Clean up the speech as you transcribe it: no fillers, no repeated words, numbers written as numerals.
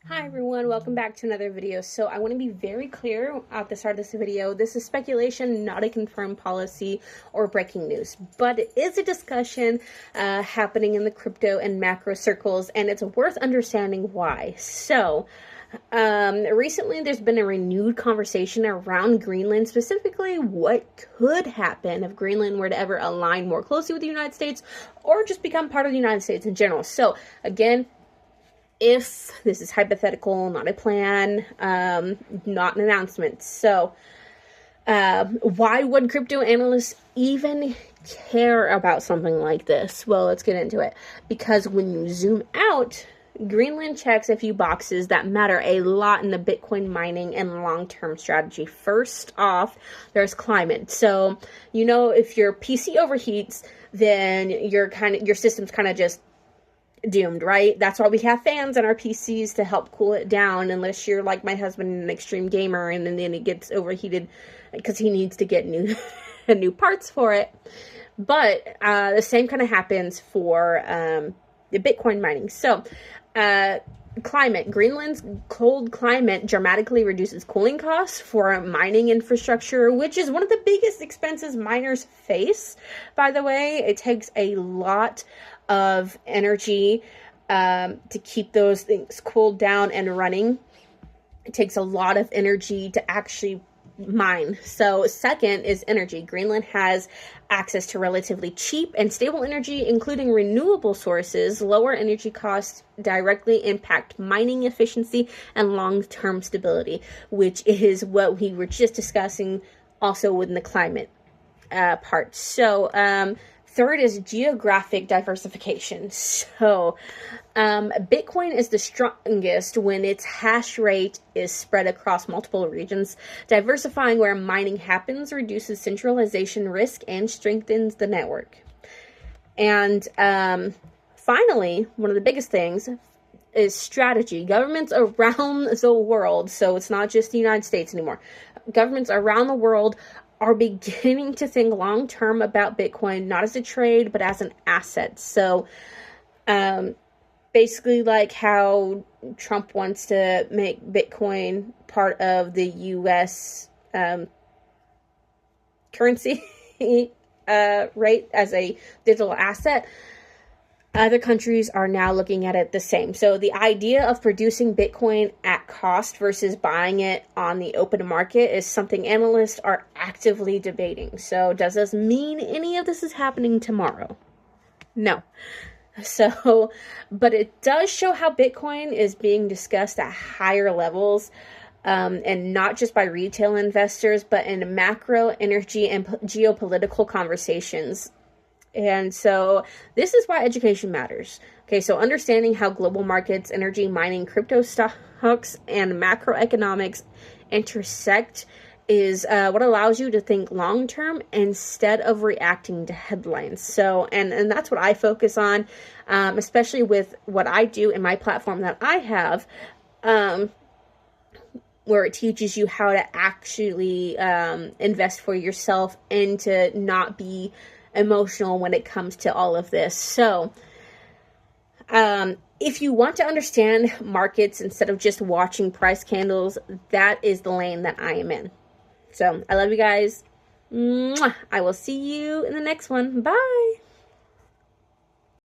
Hi everyone, welcome back to another video. So I want to be very clear at the start of this video. This is speculation, not a confirmed policy or breaking news, but it is a discussion happening in the crypto and macro circles, and it's worth understanding why. So recently there's been a renewed conversation around Greenland, specifically what could happen if Greenland were to ever align more closely with the United States or just become part of the United States in general. So again, if this is hypothetical, not a plan, not an announcement. So, why would crypto analysts even care about something like this? Well, let's get into it. Because when you zoom out, Greenland checks a few boxes that matter a lot in the Bitcoin mining and long-term strategy. First off, there's climate. So, if your PC overheats, then your system's kind of just doomed, right? That's why we have fans on our PCs to help cool it down, unless you're like my husband, an extreme gamer, and then it gets overheated because he needs to get new parts for it. But the same kind of happens for the Bitcoin mining. So climate. Greenland's cold climate dramatically reduces cooling costs for mining infrastructure, which is one of the biggest expenses miners face, by the way. It takes a lot of energy to keep those things cooled down and running. It takes a lot of energy to actually mine. So second is energy. Greenland has access to relatively cheap and stable energy, including renewable sources. Lower energy costs directly impact mining efficiency and long-term stability, which is what we were just discussing also within the climate part. So third is geographic diversification. So Bitcoin is the strongest when its hash rate is spread across multiple regions. Diversifying where mining happens reduces centralization risk and strengthens the network. And finally, one of the biggest things is strategy. Governments around the world, so it's not just the United States anymore, governments around the world are beginning to think long-term about Bitcoin, not as a trade, but as an asset. So, basically like how Trump wants to make Bitcoin part of the U.S. Currency rate as a digital asset. Other countries are now looking at it the same. So the idea of producing Bitcoin at cost versus buying it on the open market is something analysts are actively debating. So does this mean any of this is happening tomorrow? No. So, but it does show how Bitcoin is being discussed at higher levels, and not just by retail investors, but in macro, energy, and geopolitical conversations. And so this is why education matters. Okay, so understanding how global markets, energy, mining, crypto stocks, and macroeconomics intersect is what allows you to think long-term instead of reacting to headlines. So, and that's what I focus on, especially with what I do in my platform that I have, where it teaches you how to actually invest for yourself and to not be emotional when it comes to all of this. So, if you want to understand markets instead of just watching price candles, that is the lane that I am in. So, I love you guys. Mwah. I will see you in the next one. Bye.